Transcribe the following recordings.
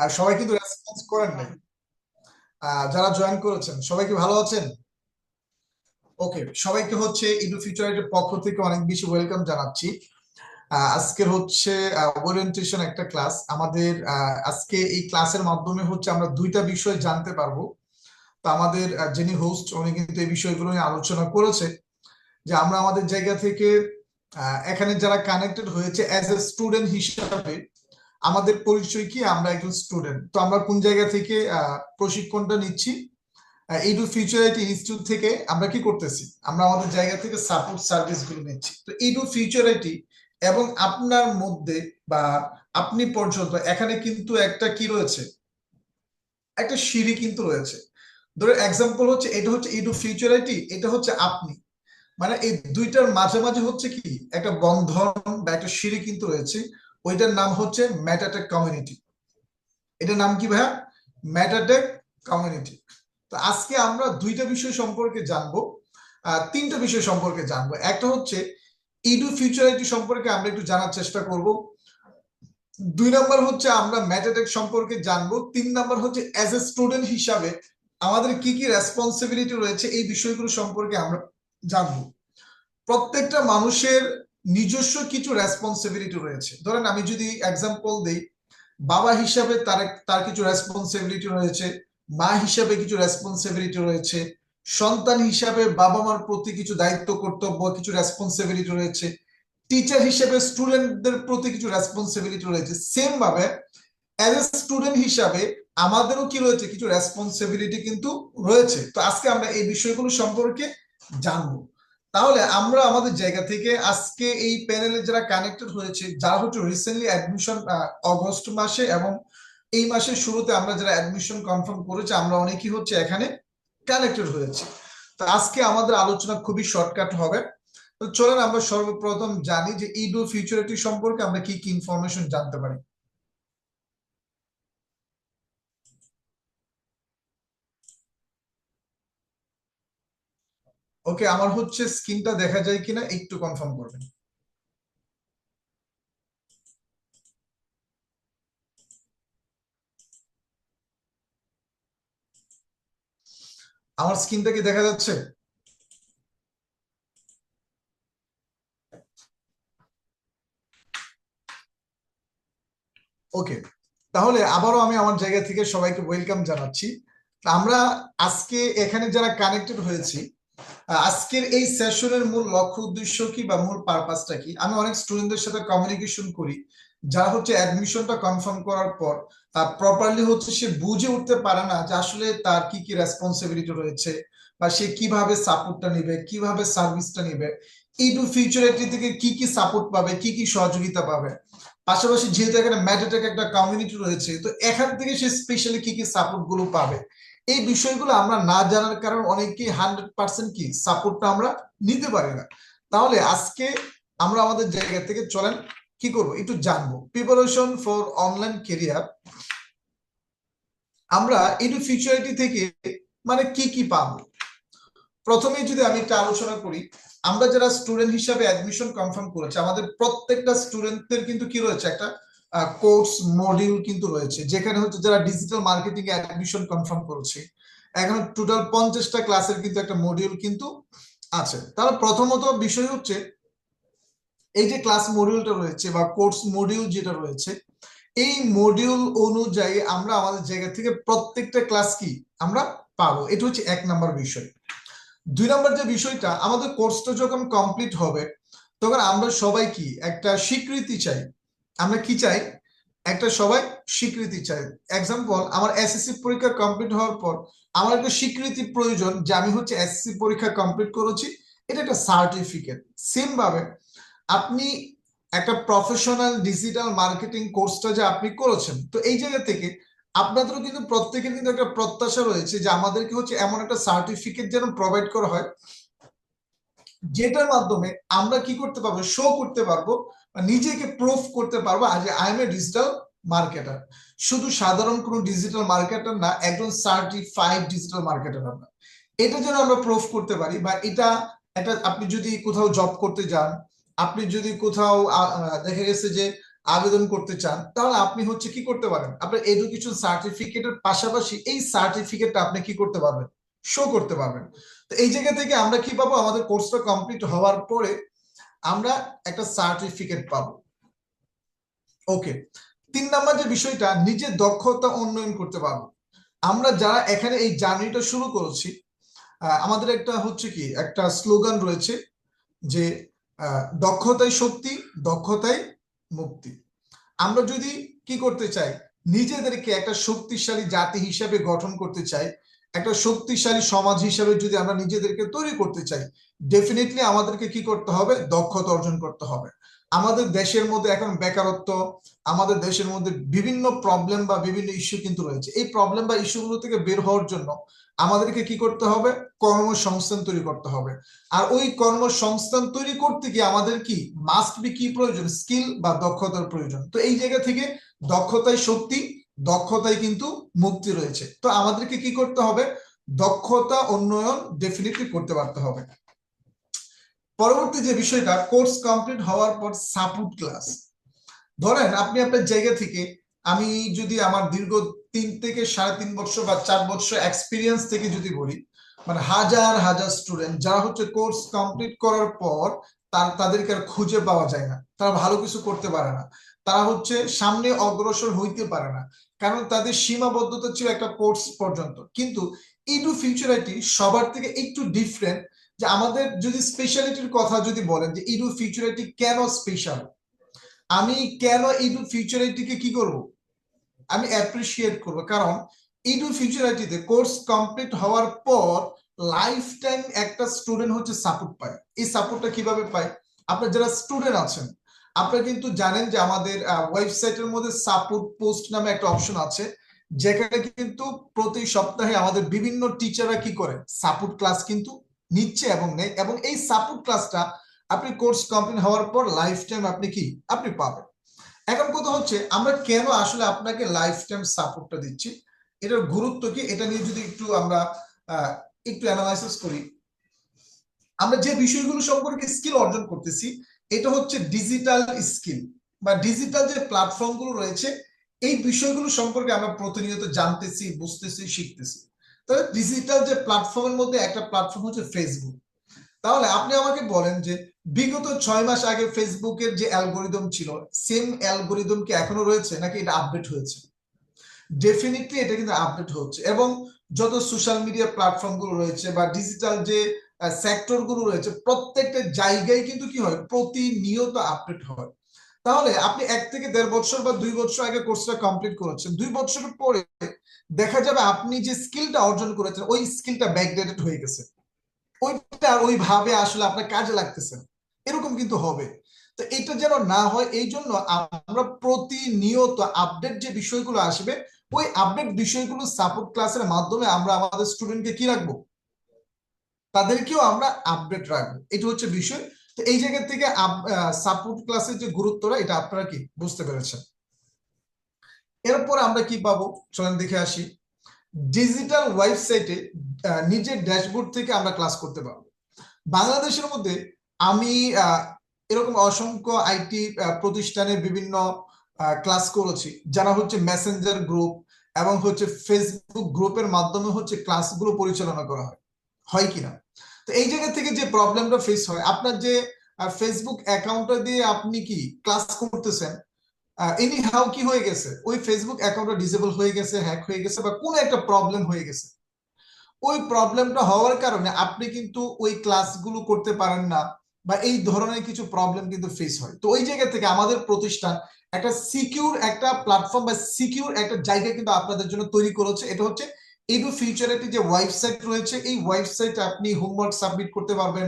আর সবাই কিন্তু রেসপন্স করেন নাই। যারা জয়েন করেছেন সবাই কি ভালো আছেন? ওকে, সবাইকে হচ্ছে ইডু ফিউচারের পক্ষ থেকে অনেক বেশি ওয়েলকাম জানাচ্ছি। আজকের হচ্ছে ওরিয়েন্টেশন একটা ক্লাস আমাদের। আজকে এই ক্লাসের মাধ্যমে হচ্ছে আমরা দুইটা বিষয় জানতে পারবো। তো আমাদের যিনি হোস্ট উনি কিন্তু এই বিষয়গুলো নিয়ে আলোচনা করেছে যে আমরা আমাদের জায়গা থেকে এখানে যারা কানেক্টেড হয়েছে অ্যাজ এ স্টুডেন্ট হিসাবে আমাদের পরিচয় কি, আমরা একজন স্টুডেন্ট। তো আমরা কোন জায়গা থেকে প্রশিক্ষণটা নিচ্ছি, ইডু ফিউচারিটি ইনস্টিটিউট থেকে আমরা কি করতেছি, আমরা আমাদের জায়গা থেকে সাপোর্ট সার্ভিস গুলো নিচ্ছি। তো ইডু ফিউচারিটি এবং আপনার মধ্যে বা আপনি পর্যন্ত এখানে কিন্তু একটা কি রয়েছে, একটা সিঁড়ি কিন্তু রয়েছে। ধরো এক্সাম্পল হচ্ছে এটা হচ্ছে ইডু ফিউচারিটি, এটা হচ্ছে আপনি, মানে এই দুইটার মাঝামাঝি হচ্ছে কি একটা বন্ধন বা একটা সিঁড়ি কিন্তু রয়েছে। ওইটার নাম হচ্ছে ম্যাটাটেক কমিউনিটি। এটার নাম কি ভাইয়া? ম্যাটাটেক কমিউনিটি। তো আজকে আমরা দুইটা বিষয় সম্পর্কে জানবো, তিনটা বিষয় সম্পর্কে জানবো। একটা হচ্ছে ইডু ফিউচারিটি সম্পর্কে আমরা একটু জানার চেষ্টা করব। দুই নাম্বার হচ্ছে আমরা ম্যাটাটেক সম্পর্কে জানবো। তিন নাম্বার হচ্ছে অ্যাজ এ স্টুডেন্ট হিসাবে আমাদের কি কি রেসপন্সিবিলিটি রয়েছে এই বিষয়গুলো সম্পর্কে আমরা জানবো। প্রত্যেকটা মানুষের নিজস্ব কিছু রেসপন্সিবিলিটি রয়েছে। ধরেন আমি যদি এক্সাম্পল দিই, বাবা হিসাবে তার তার কিছু রেসপন্সিবিলিটি রয়েছে, মা হিসাবে কিছু রেসপন্সিবিলিটি রয়েছে, সন্তান হিসাবে বাবা মার প্রতি কিছু দায়িত্ব কর্তব্য কিছু রেসপন্সিবিলিটি রয়েছে, টিচার হিসেবে স্টুডেন্টদের প্রতি কিছু রেসপন্সিবিলিটি রয়েছে। সেম ভাবে অ্যাজ এ স্টুডেন্ট হিসাবে আমাদেরও কি রয়েছে, কিছু রেসপন্সিবিলিটি কিন্তু রয়েছে। তো আজকে আমরা এই বিষয়গুলো সম্পর্কে জানবো। তাহলে আমরা আমাদের জায়গা থেকে আজকে এই প্যানেলে যারা কানেক্টেড হয়েছে, যারা হচ্ছে রিসেন্টলি অ্যাডমিশন অগস্ট মাসে এবং এই মাসের শুরুতে আমরা যারা অ্যাডমিশন কনফার্ম করেছি, আমরা অনেকেই হচ্ছে এখানে কানেক্টেড হয়েছে। তো আজকে আমাদের আলোচনা খুবই শর্টকাট হবে। তো চলেন আমরা সর্বপ্রথম জানি যে ইডু ফিউচারিটি সম্পর্কে আমরা কি কি ইনফরমেশন জানতে পারি। ওকে, আমার হচ্ছে স্ক্রিনটা দেখা যায় কিনা একটু কনফার্ম করবেন। আমার স্ক্রিনটা কি দেখা যাচ্ছে? ওকে, তাহলে আবারও আমি আমার জায়গা থেকে সবাইকে ওয়েলকাম জানাচ্ছি। আমরা আজকে এখানে যারা কানেক্টেড হয়েছি, আজকের এই সেশনের মূল লক্ষ্য উদ্দেশ্য কি বা মূল পারপাসটা কি। আমি অনেক স্টুডেন্টদের সাথে কমিউনিকেশন করি, যারা হচ্ছে অ্যাডমিশনটা কনফার্ম করার পর প্রপারলি হচ্ছে সে বুঝে উঠতে পারে না যে আসলে তার কি কি রেসপন্সিবিলিটি রয়েছে বা সে কিভাবে সাপোর্টটা নিবে, কিভাবে সার্ভিসটা নিবে, ইডু ফিউচারিটি থেকে কি কি সাপোর্ট পাবে, কি কি সহযোগিতা পাবে। পাশাপাশি যেহেতু এখানে ম্যাটাটেক একটা কমিউনিটি রয়েছে, তো এখান থেকে সে স্পেশালি কি কি সাপোর্ট গুলো পাবে, এই বিষয়গুলো আমরা না জানার কারণে অনেকেই 100% কি সাপোর্টটা আমরা নিতে পারি না। তাহলে আজকে আমরা আমাদের জায়গা থেকে চলেন কি করব একটু জানবো প্রিপারেশন ফর অনলাইন কেরিয়ার। আমরা এডু ফিউচারিটি থেকে মানে কি কি পাবো। প্রথমে যদি আমি একটা আলোচনা করি, আমরা যারা স্টুডেন্ট হিসাবে অ্যাডমিশন কনফার্ম করেছে, আমাদের প্রত্যেকটা স্টুডেন্টদের কিন্তু কি রয়েছে, একটা কোর্স মডিউল কিন্তু রয়েছে, যেখানে হচ্ছে যারা ডিজিটাল মার্কেটিং এ অ্যাডমিশন কনফার্ম করেছে, এখন টোটাল 50টা ক্লাসের কিন্তু একটা মডিউল কিন্তু আছে। তাহলে প্রথমত বিষয় হচ্ছে এই যে ক্লাস মডিউলটা রয়েছে বা কোর্স মডিউল যেটা রয়েছে, এই মডিউল অনুযায়ী আমরা আমাদের জায়গা থেকে প্রত্যেকটা ক্লাস কি আমরা পাবো। এটা হচ্ছে এক নাম্বার বিষয়। দুই নম্বর যে বিষয়টা, আমাদের কোর্সটা যখন কমপ্লিট হবে তখন আমরা সবাই কি একটা স্বীকৃতি চাই। আমরা কি চাই? একটা সবাই স্বীকৃতি চাই। এক্সাম্পল, আমার এসএসসি পরীক্ষা কমপ্লিট হওয়ার পর আমার একটা স্বীকৃতি প্রয়োজন যে আমি হচ্ছে এসএসসি পরীক্ষা কমপ্লিট করেছি, এটা একটা সার্টিফিকেট। সেম ভাবে আপনি একটা প্রফেশনাল ডিজিটাল মার্কেটিং কোর্সটা যে আপনি করেছেন, তো এই জায়গা থেকে আপনাদেরও কিন্তু প্রত্যেকের কিন্তু একটা প্রত্যাশা রয়েছে যে আমাদেরকে হচ্ছে এমন একটা সার্টিফিকেট যেন প্রোভাইড করা হয়, যেটার মাধ্যমে আমরা কি করতে পারবো, শো করতে পারবো, নিজেকে প্রুফ করতে পারবো যে I M A digital marketer. শুধু সাধারণ কোনো ডিজিটাল মার্কেটার না, একজন সার্টিফাইড ডিজিটাল মার্কেটার আমরা। এটা যেন আমরা প্রুফ করতে পারি। বা এটা একটা, আপনি যদি কোথাও জব করতে যান, আপনি যদি কোথাও দেখা গেছে যে আবেদন করতে চান, তাহলে আপনি হচ্ছে কি করতে পারেন, আপনার এডুকেশন সার্টিফিকেটের পাশাপাশি এই সার্টিফিকেটটা আপনি কি করতে পারবেন, শো করতে পারবেন। তো এই জায়গা থেকে আমরা কি পাবো, আমাদের কোর্সটা কমপ্লিট হওয়ার পরে আমরা একটা সার্টিফিকেট পাবো। ওকে, 3 নাম্বার যে বিষয়টা, নিজের দক্ষতা উন্নয়ন করতে পারবো। আমরা যারা এখানে এই জার্নিটা শুরু করেছি, আমাদের একটা হচ্ছে কি একটা স্লোগান রয়েছে যে দক্ষতাই শক্তি, দক্ষতাই মুক্তি। আমরা যদি কি করতে চাই, নিজেদেরকে একটা শক্তিশালী জাতি হিসেবে গঠন করতে চাই, একটা শক্তিশালী সমাজ হিসেবে যদি আমরা নিজেদেরকে তৈরি করতে চাই, ডেফিনেটলি আমাদেরকে কি করতে হবে, দক্ষতা অর্জন করতে হবে। আমাদের দেশের মধ্যে এখন বেকারত্ব, আমাদের দেশের মধ্যে বিভিন্ন প্রবলেম বা বিভিন্ন ইস্যু কিন্তু রয়েছে। এই প্রবলেম বা ইস্যুগুলো থেকে বের হওয়ার জন্য আমাদেরকে কি করতে হবে, কর্মসংস্থান তৈরি করতে হবে। আর ওই কর্মসংস্থান তৈরি করতে গিয়ে আমাদের কি মাস্ট বি কি প্রয়োজন, স্কিল বা দক্ষতার প্রয়োজন। তো এই জায়গা থেকে দক্ষতাই শক্তি, দক্ষতায় কিন্তু মুক্তি রয়েছে। তো আমাদেরকে কি করতে হবে, দক্ষতা উন্নয়ন ডেফিনেটলি করতে পারতে হবে। পরবর্তী যে বিষয়টা, কোর্স কমপ্লিট হওয়ার পর সাপোর্ট ক্লাস। ধরেন আপনি আপনার জায়গা থেকে, আমি যদি আমার দীর্ঘ 3 থেকে 3.5 বছর বা 4 বছর এক্সপিরিয়েন্স থেকে যদি বলি, মানে হাজার হাজার স্টুডেন্ট যারা হচ্ছে কোর্স কমপ্লিট করার পর তাদেরকে আর খুঁজে পাওয়া যায় না, তারা ভালো কিছু করতে পারে না, তারা হচ্ছে সামনে অগ্রসর হইতে পারে না, কারণ তাদের সীমাবদ্ধতা ছিল একটা কোর্স পর্যন্ত। কিন্তু ইডু ফিউচার আইটি সবার থেকে একটু ডিফারেন্ট, যে আমাদের যদি স্পেশালিটির কথা যদি বলেন যে ইডু ফিউচার আইটি কেন স্পেশাল, আমি কেন ইডু ফিউচারিটিকে কি করব, আমি অ্যাপ্রিসিয়েট করব, কারণ ইডু ফিউচারিটিতে কোর্স কমপ্লিট হওয়ার পর লাইফ টাইম একটা স্টুডেন্ট হচ্ছে সাপোর্ট পায়। এই সাপোর্টটা কিভাবে পায়, আপনার যারা স্টুডেন্ট আছেন, আপনারা কিন্তু জানেন যে আমাদের ওয়েবসাইটের মধ্যে সাপোর্ট পোস্ট নামে একটা অপশন আছে, যেখানে কিন্তু প্রতি সপ্তাহে আমাদের বিভিন্ন টিচাররা কি করে, সাপোর্ট ক্লাস কিন্তু নিচ্ছে এবং নেয়, এবং এই সাপোর্ট ক্লাসটা আপনি কোর্স কমপ্লিট হওয়ার পর লাইফ টাইম আপনি কি আপনি পাবেন। এখন কথা হচ্ছে, আমরা কেন আসলে আপনাকে লাইফ টাইম সাপোর্টটা দিচ্ছি, এটার গুরুত্ব কি, এটা নিয়ে যদি একটু আমরা একটু অ্যানালাইসিস করি। আমরা যে বিষয়গুলো সম্পর্কে স্কিল অর্জন করতেছি, এটা হচ্ছে ডিজিটাল স্কিল বা ডিজিটাল যে প্ল্যাটফর্ম গুলো রয়েছে, এই বিষয়গুলো সম্পর্কে আমরা প্রতিনিয়ত জানতেছি, বুঝতেছি, শিখতেছি। তবে ডিজিটাল যে প্ল্যাটফর্মের মধ্যে একটা প্ল্যাটফর্ম হচ্ছে ফেসবুক। তাহলে আপনি আমাকে বলেন যে বিগত 6 মাস আগে ফেসবুকের যে অ্যালগোরিদম ছিল, সেম অ্যালগোরিদম কি এখনো রয়েছে, নাকি এটা আপডেট হয়েছে? ডেফিনেটলি এটা কিন্তু আপডেট হচ্ছে, এবং যত সোশ্যাল মিডিয়া প্ল্যাটফর্ম গুলো রয়েছে বা ডিজিটাল যে সেক্টর গুলো রয়েছে, প্রত্যেকটা জায়গায় কিন্তু কি হয়, প্রতিনিয়ত আপডেট হয়। তাহলে আপনি 1 থেকে 1.5 বছর বা 2 বছর আগে কোর্সটা কমপ্লিট করেছেন, 2 বছর পরে দেখা যাবে আপনি যে স্কিলটা অর্জন করেছেন ওই স্কিলটা ব্যাকডেটেড হয়ে গেছে, ওইটা ওইভাবে আসলে আপনার কাজে লাগতেছে, এরকম কিন্তু হবে। তো এটা যেন না হয়, এই জন্য আমরা প্রতিনিয়ত আপডেট যে বিষয়গুলো আসবে, ওই আপডেট বিষয়গুলো সাপোর্ট ক্লাসের মাধ্যমে আমরা আমাদের স্টুডেন্টকে কি রাখবো, তাদেরকেও আমরা আপডেট রাখবো, এটা হচ্ছে বিষয়। তো এই জায়গা থেকে সাপোর্ট ক্লাসের যে গুরুত্বটা, এটা আপনারা কি বুঝতে পেরেছেন। এরপর আমরা কি পাবো, চলেন দেখে আসি। ডিজিটাল ওয়েবসাইটে নিজের ড্যাশবোর্ড থেকে আমরা ক্লাস করতে পারবো। বাংলাদেশের মধ্যে আমি এরকম অসংখ্য আইটি প্রতিষ্ঠানের বিভিন্ন ক্লাস করেছি, যারা হচ্ছে মেসেঞ্জার গ্রুপ এবং হচ্ছে ফেসবুক গ্রুপের মাধ্যমে হচ্ছে ক্লাসগুলো পরিচালনা করা হয়, হয় কিনা। তো এই জায়গা থেকে যে প্রবলেমটা ফেস হয়, আপনার যে ফেসবুক অ্যাকাউন্টটা দিয়ে আপনি কি ক্লাস করতেছেন, এনি হাউ কি হয়ে গেছে, ওই ফেসবুক অ্যাকাউন্টটা ডিসেবল হয়ে গেছে, হ্যাক হয়ে গেছে, বা কোনো একটা প্রবলেম হয়ে গেছে। ওই প্রবলেমটা হওয়ার কারণে আপনি কিন্তু ওই ক্লাসগুলো করতে পারেন না, বা এই ধরনের কিছু প্রবলেম কিন্তু ফেস হয়। তো ওই জায়গা থেকে আমাদের প্রতিষ্ঠান একটা সিকিউর একটা প্ল্যাটফর্ম বা সিকিউর একটা জায়গা কিন্তু আপনাদের জন্য তৈরি করেছে, এটা হচ্ছে এডু ফিউচারিটি যে ওয়েবসাইট রয়েছে, এই ওয়েবসাইটে আপনি হোমওয়ার্ক সাবমিট করতে পারবেন,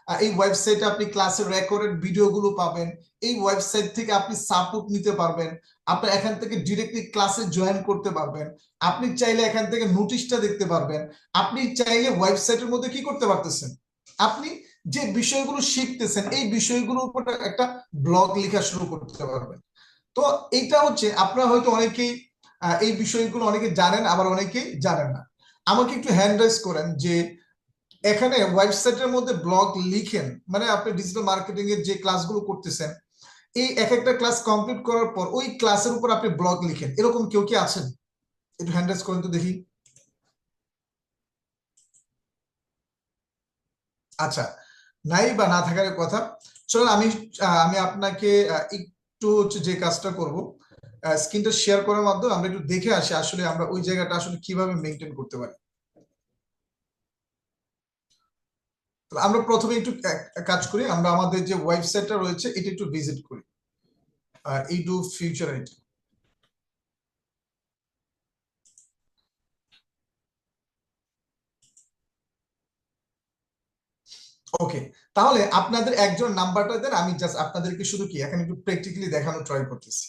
এই ওয়েবসাইটে আপনি ক্লাসের রেকর্ডেড ভিডিওগুলো পাবেন, এই ওয়েবসাইট থেকে আপনি সাপোর্ট নিতে পারবেন, আপনি এখান থেকে ডিরেক্টলি ক্লাসে জয়েন করতে পারবেন, আপনি চাইলে এখান থেকে নোটিশটা দেখতে পারবেন, আপনি চাইলে ওয়েবসাইটের মধ্যে কি করতে পারতেছেন, আপনি যে বিষয়গুলো শিখতেছেন এই বিষয়গুলোর উপর একটা ব্লগ লেখা শুরু করতে পারবেন। তো এইটা হচ্ছে, আপনারা হয়তো অনেকেই এই বিষয়গুলো অনেকে জানেন, আবার অনেকেই জানেন না। আমাকে একটু হ্যান্ড রাইজ করেন যে এখানে ওয়েবসাইটের মধ্যে ব্লগ লিখেন, মানে আপনি ডিজিটাল মার্কেটিং এর যে ক্লাসগুলো করতেছেন, এই এক একটা ক্লাস কমপ্লিট করার পর ওই ক্লাসের উপর আপনি ব্লগ লিখেন, এরকম কেউ কি আছেন? একটু হ্যান্ড রেজ করেন তো দেখি। আচ্ছা, নাই বা না থাকার কথা। চলুন আমি আপনাকে একটু হচ্ছে যে কাজটা করব, স্ক্রিনটা শেয়ার করার মাধ্যমে আমরা একটু দেখে আসি আসলে আমরা ওই জায়গাটা আসলে কিভাবে মেনটেন করতে পারি। তো আমরা প্রথমে একটু কাজ করি, আমরা আমাদের যে ওয়েবসাইটটা রয়েছে এটা একটু ভিজিট করি, ইডু ফিউচার আইটি। ওকে, তাহলে আপনাদের একজন নাম্বারটা দেন, আমি জাস্ট আপনাদেরকে শুধু কি এখন একটু প্র্যাকটিক্যালি দেখানো ট্রাই করতেছি।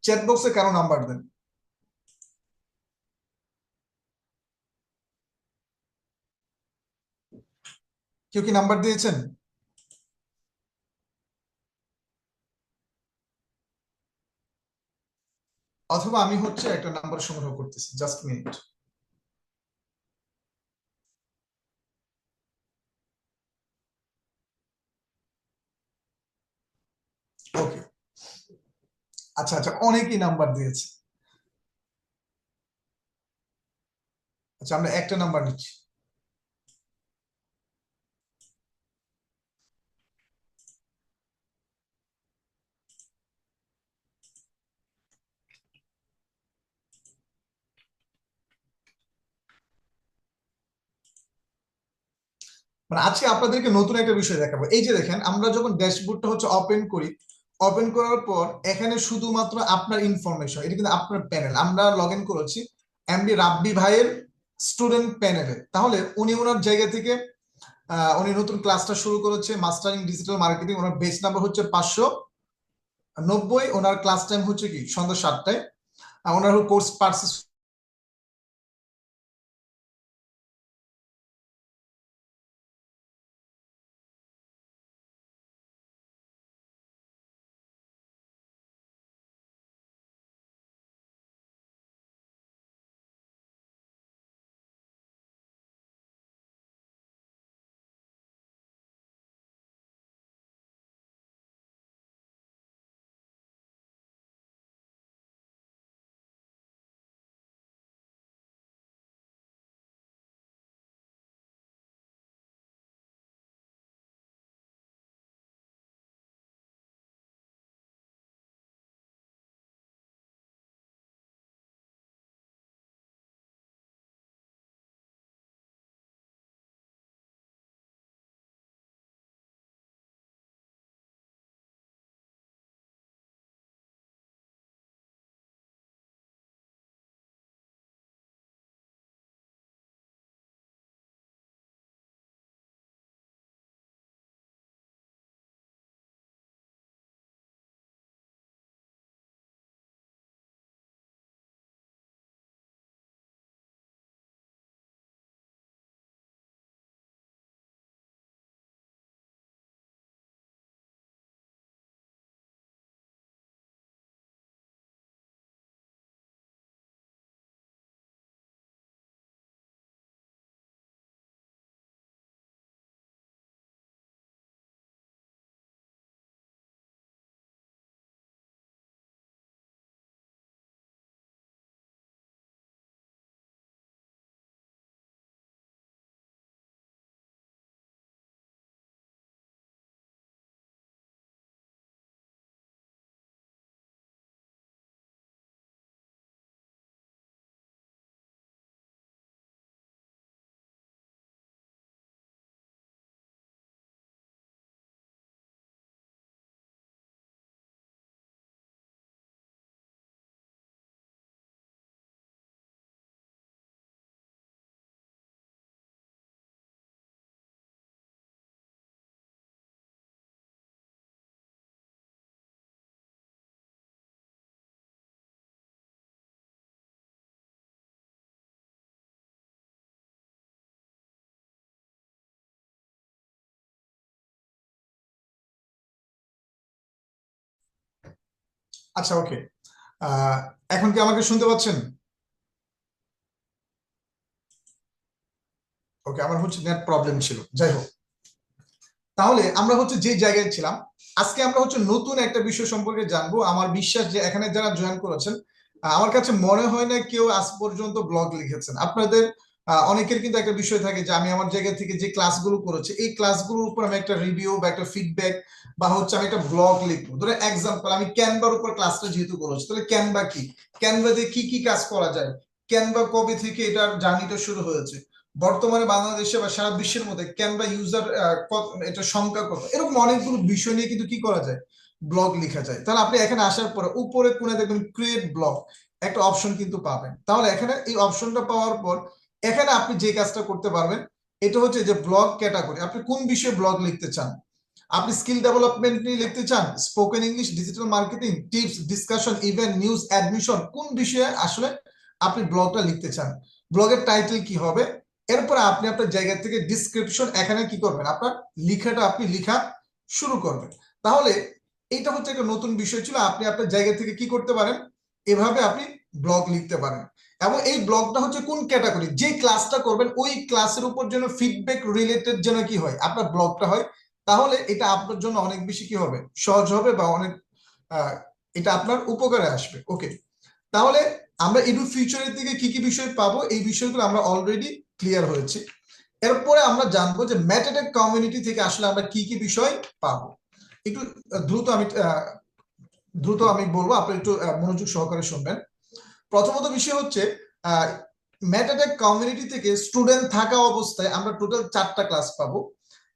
চ্যাট বক্সে কারো নাম্বার দেন। কেউ কি নাম্বার দিয়েছেন? অথবা আমি হচ্ছে একটা নাম্বার সংগ্রহ করতেছি, জাস্ট মিনিট। ওকে, আচ্ছা আচ্ছা, অনেকেই নাম্বার দিয়েছে। আচ্ছা, আমরা একটা নাম্বার নিচ্ছি। মানে আজকে আপনাদেরকে নতুন একটা বিষয় দেখাবো। এই যে দেখেন, আমরা যখন ড্যাশবোর্ডটা হচ্ছে ওপেন করি, ওপেন করার পর এখানে শুধুমাত্র আপনার ইনফরমেশন, এটা কিন্তু আপনার প্যানেল, আমরা লগ ইন করেছি এমডি রাব্বি ভাইয়ের স্টুডেন্ট প্যানেলে। তাহলে উনি ওনার জায়গা থেকে উনি নতুন ক্লাসটা শুরু করেছে, মাস্টারিং ডিজিটাল মার্কেটিং। ওনার বেস নাম্বার হচ্ছে 590, ওনার ক্লাস টাইম হচ্ছে কি সন্ধ্যা 7টায়। ওনার কোর্স পার্সেস আচ্ছা, ওকে। আহ এখন কি আমাকে শুনতে পাচ্ছেন? ওকে, আমার হচ্ছে নেট প্রবলেম ছিল, যাই হোক। তাহলে আমরা হচ্ছে যে জায়গায় ছিলাম, আজকে আমরা হচ্ছে নতুন একটা বিষয় সম্পর্কে জানবো। আমার বিশ্বাস যে এখানে যারা জয়েন করেছেন, আমার কাছে মনে হয় না কেউ আজ পর্যন্ত ব্লগ লিখেছেন। আপনাদের অনেকের কিন্তু একটা বিষয় থাকে যে আমি আমার জায়গা থেকে যে ক্লাসগুলো করেছি এই ক্লাসগুলোর উপর আমি একটা রিভিউ বা একটা ফিডব্যাক বা হচ্ছে আমি একটা ব্লগ লিখবো। ধরে এক্সাম্পল, আমি ক্যানভার উপর ক্লাসটা যেহেতু করেছি, তাহলে ক্যানভা কি, ক্যানভা দিয়ে কি কি কাজ করা যায়, ক্যানভা কবে থেকে এটার জার্নিটা শুরু হয়েছে, বর্তমানে বাংলাদেশে বা সারা বিশ্বের মধ্যে ক্যানভা ইউজার এটা সংখ্যা কত, এরকম অনেকগুলো বিষয় নিয়ে কিন্তু কি করা যায়, ব্লগ লেখা যায়। তাহলে আপনি এখানে আসার পরে উপরে কোণে দেখবেন ক্রিয়েট ব্লগ একটা অপশন কিন্তু পাবেন। তাহলে এখানে এই অপশনটা পাওয়ার পর এখানে আপনি যে কাজটা করতে পারবেন, এটা হচ্ছে যে ব্লগ ক্যাটাগরি, আপনি কোন বিষয়ে ব্লগ লিখতে চান। আপনি স্কিল ডেভেলপমেন্ট নিয়ে লিখতে চান, spoken English, digital marketing, tips, discussion, event, news, admission, কোন বিষয়ে আসলে আপনি ব্লগটা লিখতে চান, ব্লগের টাইটেল কি হবে। এরপর আপনি আপনার জায়গা থেকে ডিসক্রিপশন এখানে কি করবেন, আপনার লেখাটা আপনি লেখা শুরু করবেন। তাহলে এটা হচ্ছে একটা নতুন বিষয় ছিল, আপনি আপনার জায়গা থেকে কি করতে পারেন, এভাবে আপনি ব্লগ লিখতে পারেন। এবং এই ব্লগটা হচ্ছে কোন ক্যাটাগরি, যে ক্লাসটা করবেন ওই ক্লাসের উপর যেন ফিডব্যাক রিলেটেড যেন কি হয় আপনার ব্লগটা হয়। তাহলে এটা আপনার জন্য অনেক বেশি কি হবে, সহজ হবে বা অনেক এটা আপনার উপকারে আসবে। ওকে, তাহলে আমরা এডু ফিউচারের দিকে কি কি বিষয় পাবো এই বিষয়গুলো আমরা অলরেডি ক্লিয়ার হয়েছে। এরপরে আমরা জানবো যে ম্যাটাটেক কমিউনিটি থেকে আসলে আমরা কি কি বিষয় পাবো। একটু দ্রুত আমি বলবো, আপনি একটু মনোযোগ সহকারে শুনবেন। প্রথমত বিষয় হচ্ছে ম্যাটাটেক কমিউনিটি থেকে স্টুডেন্ট থাকা অবস্থায় আমরা টোটাল 4টা ক্লাস পাবো।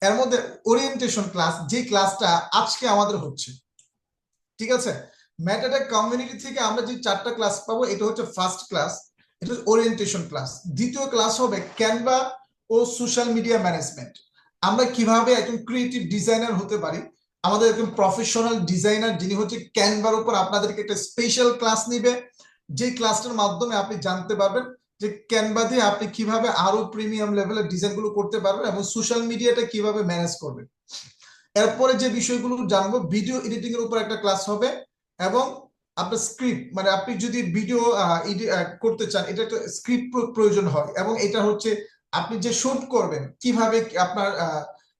এর মধ্যে ওরিয়েন্টেশন ক্লাস, যে ক্লাসটা আজকে আমাদের হচ্ছে, ঠিক আছে। ম্যাটাটেক কমিউনিটি থেকে আমরা যে 4টা ক্লাস পাবো, এটা হচ্ছে ফার্স্ট ক্লাস, এটা হচ্ছে ওরিয়েন্টেশন ক্লাস। দ্বিতীয় ক্লাস হবে ক্যানভা ও সোশ্যাল মিডিয়া ম্যানেজমেন্ট, আমরা কিভাবে একজন ক্রিয়েটিভ ডিজাইনার হতে পারি। আমাদের একজন প্রফেশনাল ডিজাইনার যিনি হচ্ছে ক্যানভার উপর আপনাদেরকে একটা স্পেশাল ক্লাস নিবে, যে ক্লাসটার মাধ্যমে আপনি জানতে পারবেন যে ক্যানভা দিয়ে আপনি কিভাবে আরো প্রিমিয়াম লেভেলের ডিজাইন গুলো করতে পারবেন এবং সোশ্যাল মিডিয়াটা কিভাবে ম্যানেজ করবেন। এরপরে যে বিষয়গুলো জানবো, ভিডিও এডিটিং এর উপর একটা ক্লাস হবে এবং আপনার স্ক্রিপ্ট, মানে আপনি যদি ভিডিও করতে চান এটা একটা স্ক্রিপ্ট প্রয়োজন হয়, এবং এটা হচ্ছে আপনি যে শুট করবেন কিভাবে, আপনার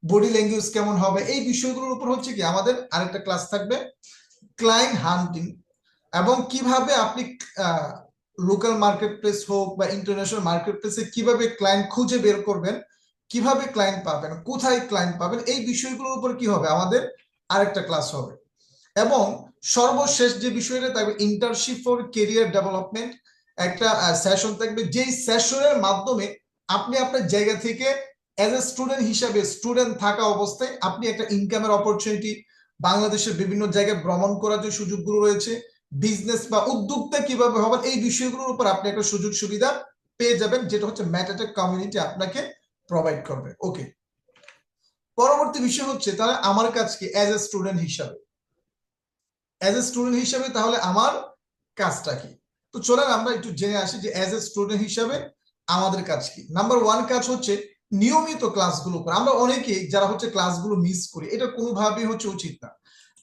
বডি ল্যাঙ্গুয়েজ কেমন হবে, এই বিষয়গুলোর উপর হচ্ছে কি আমাদের আরেকটা ক্লাস থাকবে। ক্লায়েন্ট হান্টিং, এবং কিভাবে আপনি লোকাল মার্কেট প্লেস হোক বা ইন্টারন্যাশনাল মার্কেট প্লেসে কিভাবে ক্লায়েন্ট খুঁজে বের করবেন, কিভাবে ক্লায়েন্ট পাবেন, কোথায় ক্লায়েন্ট পাবেন, এই বিষয়গুলোর উপর কি হবে আমাদের আরেকটা ক্লাস হবে। এবং সর্বশেষ যে বিষয়টা থাকবে ইন্টার্নশিপ ফর কেরিয়ার ডেভেলপমেন্ট, একটা সেশন থাকবে, যেই সেশনের মাধ্যমে আপনি আপনার জায়গা থেকে এজ এ স্টুডেন্ট হিসাবে, স্টুডেন্ট থাকা অবস্থায় আপনি একটা ইনকামের অপরচুনিটি, বাংলাদেশের বিভিন্ন জায়গায় ভ্রমণ করার যে সুযোগগুলো রয়েছে, বিজনেস বা উদ্যোক্তা কিভাবে হবেন, এই বিষয়গুলোর উপর আপনি একটা সুযোগ সুবিধা পেয়ে যাবেন, যেটা হচ্ছে ম্যাটাটেক কমিউনিটি আপনাকে প্রোভাইড করবে। ওকে, পরবর্তী বিষয় হচ্ছে তাহলে আমার কাজ কি অ্যাজ এ স্টুডেন্ট হিসাবে, অ্যাজ এ স্টুডেন্ট হিসাবে তাহলে আমার কাজটা কি। তো চলেন আমরা একটু জেনে আসি যে অ্যাজ এ স্টুডেন্ট হিসাবে আমাদের কাজ কি। নাম্বার ওয়ান কাজ হচ্ছে নিয়মিত ক্লাসগুলো করা। আমরা অনেকেই যারা হচ্ছে ক্লাসগুলো মিস করি, এটা কোনোভাবেই হচ্ছে উচিত না।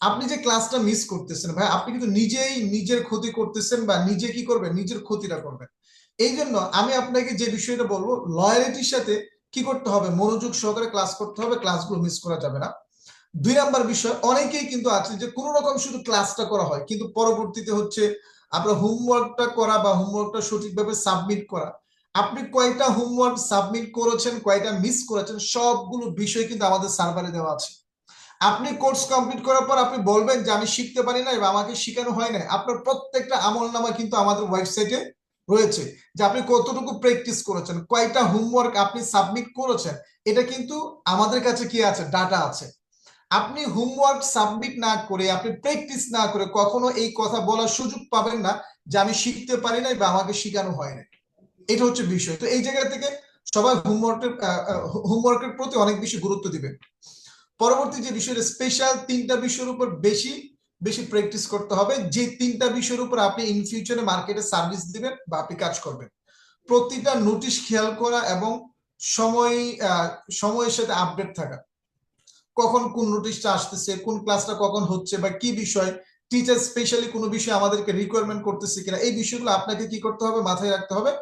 আপনি যে ক্লাসটা মিস করতেছেন ভাই, আপনি কিন্তু নিজেই নিজের ক্ষতি করতেছেন বা নিজে কি করবেন, নিজের ক্ষতিটা করবেন। এই জন্য আমি আপনাকে যে বিষয়টা বলবো, লয়ালিটির সাথে কি করতে হবে, মনোযোগ সহকারে ক্লাস করতে হবে, ক্লাসগুলো মিস করা যাবে না। 2 নাম্বার বিষয়, অনেকেই কিন্তু আছে যে কোনো রকম শুধু ক্লাসটা করা হয় কিন্তু পরবর্তীতে হচ্ছে আপনার হোমওয়ার্কটা করা বা হোমওয়ার্কটা সঠিকভাবে সাবমিট করা, আপনি কয়টা হোমওয়ার্ক সাবমিট করেছেন, কয়টা মিস করেছেন, সবগুলো বিষয় কিন্তু আমাদের সার্ভারে দেওয়া আছে। আপনি কোর্স কমপ্লিট করার পর আপনি বলবেন যে আমি শিখতে পারি নাই বা আমাকে শেখানো হয় নাই, আপনার প্রত্যেকটা আমলনামা কিন্তু আমাদের ওয়েবসাইটে রয়েছে, যে আপনি কতটুকু প্র্যাকটিস করেছেন, কয়টা হোমওয়ার্ক আপনি সাবমিট করেছেন, এটা কিন্তু আমাদের কাছে কি আছে, ডাটা আছে। আপনি হোমওয়ার্ক সাবমিট না করে, আপনি প্র্যাকটিস না করে কখনো এই কথা বলার সুযোগ পাবেন না যে আমি শিখতে পারি নাই বা আমাকে শেখানো হয় না। এটা হচ্ছে বিষয়। তো এই জায়গা থেকে সবাই হোমওয়ার্কের প্রতি অনেক বেশি গুরুত্ব দিবেন। পরবর্তী যে বিষয়টা, স্পেশাল 3টা বিষয়ের উপর বেশি বেশি প্র্যাকটিস করতে হবে, যে 3টা বিষয়ের উপর আপনি ইন ফিউচারে মার্কেটে সার্ভিস দিবেন বা আপনি কাজ করবেন। প্রতিটা নোটিশ খেয়াল করা এবং সময় সময়ের সাথে আপডেট থাকা, কখন কোন নোটিশটা আসতেছে, কোন ক্লাসটা কখন হচ্ছে বা কি বিষয়, টিচার স্পেশালি কোনো বিষয় আমাদেরকে রিকোয়ারমেন্ট করতেছে কিনা, এই বিষয়গুলো আপনাকে কি করতে হবে, মাথায় রাখতে হবে।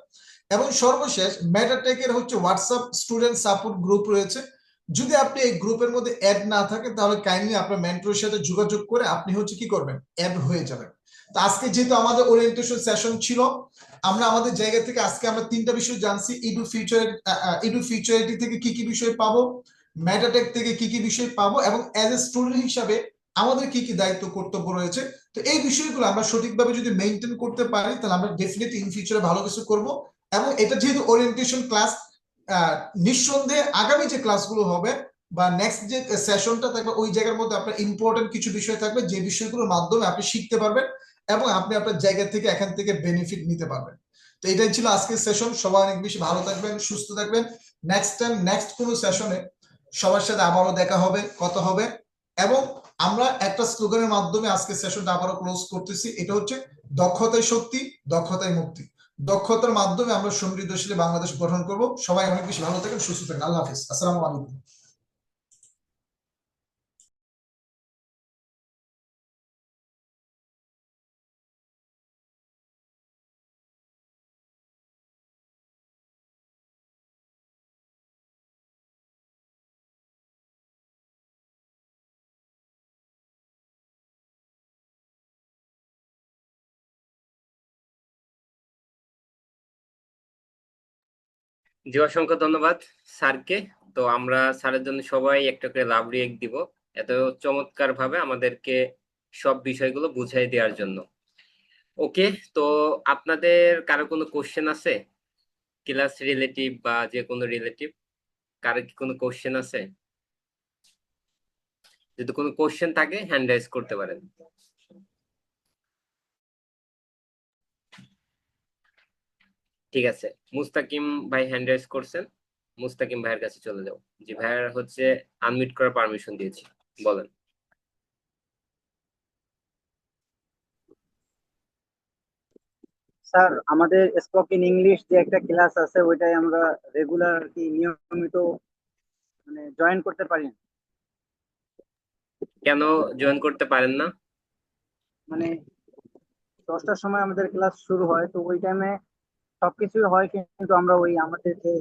এবং সর্বশেষ ম্যাটাটেকের হচ্ছে হোয়াটসঅ্যাপ স্টুডেন্ট সাপোর্ট গ্রুপ রয়েছে, যদি আপনি এই গ্রুপের মধ্যে অ্যাড না থাকেন তাহলে কাইন্ডলি আপনার মেন্টরের সাথে যোগাযোগ করে আপনি হচ্ছে কি করবেন, অ্যাড হয়ে যাবেন। তো আজকে যেহেতু আমাদের ওরিয়েন্টেশন সেশন ছিল, আমরা আমাদের জায়গা থেকে আজকে আমরা তিনটা বিষয় জানছি। ইডু ফিউচারিটি থেকে কি কি বিষয় পাবো, ম্যাটাটেক থেকে কি কি বিষয় পাবো, এবং অ্যাজ এ স্টুডেন্ট হিসাবে আমাদের কি কি দায়িত্ব কর্তব্য রয়েছে। তো এই বিষয়গুলো আমরা সঠিকভাবে যদি মেনটেন করতে পারি তাহলে আমরা ডেফিনেটলি ইন ফিউচারে ভালো কিছু করব। এবং এটা যেহেতু ওরিয়েন্টেশন ক্লাস, নিঃসন্দেহে আগামী যে ক্লাসগুলো হবে বা নেক্সট যে সেশনটা থাকবে ওই জায়গার মধ্যে আপনার ইম্পর্টেন্ট কিছু বিষয় থাকবে যে বিষয়গুলোর মাধ্যমে আপনি শিখতে পারবেন এবং আপনি আপনার জায়গা থেকে এখান থেকে বেনিফিট নিতে পারবেন। তো এটাই ছিল আজকের সেশন। সবাই অনেক বেশি ভালো থাকবেন, সুস্থ থাকবেন। নেক্সট টাইম নেক্সট কোনো সেশনে সবার সাথে আবারও দেখা হবে, কথা হবে। এবং আমরা একটা স্লোগানের মাধ্যমে আজকে সেশনটা আবারও ক্লোজ করতেছি, এটা হচ্ছে দক্ষতাই শক্তি, দক্ষতাই মুক্তি। দক্ষতার মাধ্যমে আমরা সমৃদ্ধশালী বাংলাদেশ গঠন করব। সবাই অনেক বেশি ভালো থাকেন, সুস্থ থাকেন। আল্লাহ হাফিজ, আসসালামু আলাইকুম। জি, অসংখ্য ধন্যবাদ স্যারকে। তো আমরা স্যারের জন্য সবাই একটা করে লাভ রিয়েক্ট দিব, এত চমৎকার ভাবে আমাদেরকে সব বিষয়গুলো বুঝাই দেওয়ার জন্য। ওকে, তো আপনাদের কারো কোনো কোশ্চেন আছে ক্লাস রিলেটিভ বা যে কোনো রিলেটিভ? কারো কি কোনো কোশ্চেন আছে? যদি কোনো কোশ্চেন থাকে হ্যান্ড রাইজ করতে পারেন। ঠিক আছে, মুস্তাকিম ভাই হ্যান্ড রাইজ করছেন, মুস্তাকিম ভাইয়ের কাছে চলে যাও। জি, ভাইয়ার হচ্ছে আনমিউট করার পারমিশন দিয়েছি, বলেন। স্যার, আমাদের স্পোকেন ইংলিশ যে একটা ক্লাস আছে ওইটাই আমরা রেগুলার কি নিয়মিত মানে জয়েন করতে পারি না। কেন জয়েন করতে পারেন না? মানে 10টার সময় আমাদের ক্লাস শুরু হয়, তো ওই টাইমে সবকিছুই হয় কিন্তু আমরা ওই আমাদের যে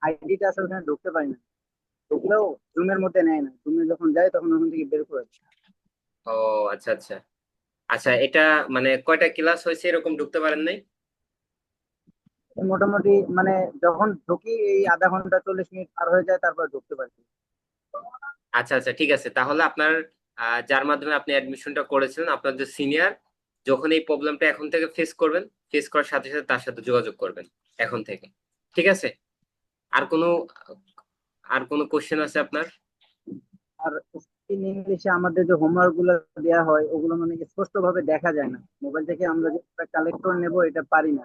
আইডিটা আছে ওখানে ঢুকতে পারি না। ঢুকলেও জুমের মধ্যে নেয় না, জুমে যখন যাই তখন ওখান থেকে বের করে দেয়। ও, আচ্ছা আচ্ছা। আচ্ছা, এটা মানে কয়টা ক্লাস হয়েছে এরকম ঢুকতে পারেন নাই? এই মোটামুটি মানে যখন ঢুকি এই আধা ঘন্টা 40 মিনিট পার হয়ে যায়, তারপর ঢুকতে পারি। আচ্ছা আচ্ছা, ঠিক আছে। তাহলে আপনার যার মাধ্যমে আপনি অ্যাডমিশনটা করেছিলেন, আপনার যে সিনিয়র, যখন এই প্রবলেমটা এখন থেকে ফেস করবেন, ফেস করার সাথে সাথে তার সাথে যোগাযোগ করবেন এখন থেকে। ঠিক আছে? আর কোনো আর কোনো কোশ্চেন আছে আপনার? আর স্পোকেন ইংলিশে আমাদের যে হোমওয়ার্ক গুলো দেওয়া হয় ওগুলো মানে স্পষ্ট ভাবে দেখা যায় না, মোবাইল থেকে আমরা যে কালেক্ট করে নেবো এটা পারি না,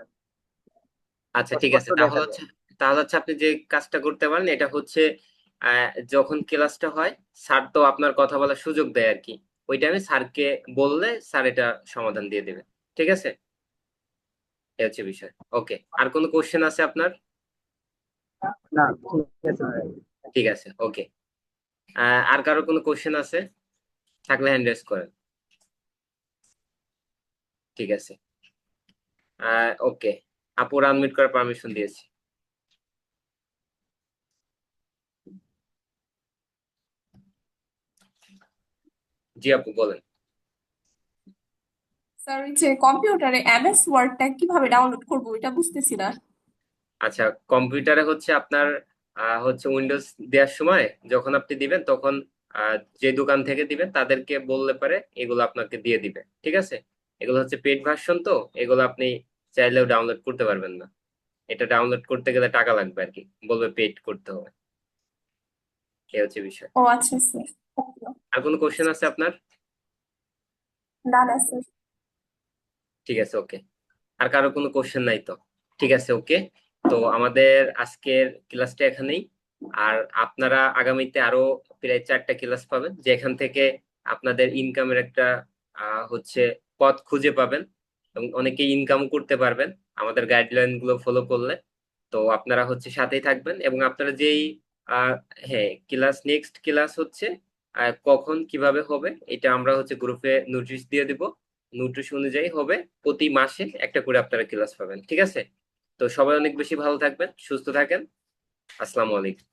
আচ্ছা, ঠিক অস্পষ্ট আছে। তাহলে দেখা হচ্ছে যায়। তাহলে হচ্ছে আপনি যে কাজটা করতে পারেন এটা হচ্ছে যখন ক্লাসটা হয়, স্যার তো আপনার কথা বলার সুযোগ দেয় আর কি, ওই টাইমে স্যারকে বললে স্যার এটা সমাধান দিয়ে দেবে। ঠিক আছে? এই হচ্ছে বিষয়। ওকে, আর কোনো কোশ্চেন আছে আপনার? না, ঠিক আছে ভাই। ঠিক আছে, ওকে। আর কারো কোনো কোশ্চেন আছে থাকলে হ্যান্ড রেজ করেন। ঠিক আছে, ওকে। আপুর আনমিউট করার পারমিশন দিয়েছি। জি আপু, বলেন। স্যার, ওই যে কম্পিউটারে এমএস ওয়ার্ডটা কিভাবে ডাউনলোড করবো এটা বুঝতেছি না। আচ্ছা, কম্পিউটারে হচ্ছে আপনার হচ্ছে উইন্ডোজ দেওয়ার সময় যখন আপনি দিবেন তখন যে দোকান থেকে দিবেন তাদেরকে বললে পারে এগুলো আপনাকে দিয়ে দিবে। ঠিক আছে? এগুলো হচ্ছে পেড ভার্সন, তো এগুলো আপনি চাইলেও ডাউনলোড করতে পারবেন না। এটা ডাউনলোড করতে গেলে টাকা লাগবে আর কি, বলবে পেড করতে হবে। এই হচ্ছে বিষয়। ও আচ্ছা স্যার। আর কোনো কোশ্চেন আছে আপনার? না না স্যার। ঠিক আছে, ওকে। আর কারো কোনো কোশ্চেন নাই তো? ঠিক আছে, ওকে। তো আমাদের আজকের ক্লাসটা এখানেই। আর আপনারা আগামীতে আরো প্রায় 4টা ক্লাস পাবেন, যেখান থেকে আপনাদের ইনকামের একটা হচ্ছে পথ খুঁজে পাবেন এবং অনেকে ইনকাম করতে পারবেন আমাদের গাইডলাইন গুলো ফলো করলে। তো আপনারা হচ্ছে সাথেই থাকবেন এবং আপনারা যেই আহ হ্যাঁ, নেক্সট ক্লাস হচ্ছে কখন কিভাবে হবে এটা আমরা হচ্ছে গ্রুপে নোটিশ দিয়ে দিব। নোটিশ অনুযায়ী হবে, প্রতি মাসে একটা করে আপনারা ক্লাস পাবেন। ঠিক আছে? তো সবাই অনেক বেশি ভালো থাকবেন, সুস্থ থাকেন। আসসালামু আলাইকুম।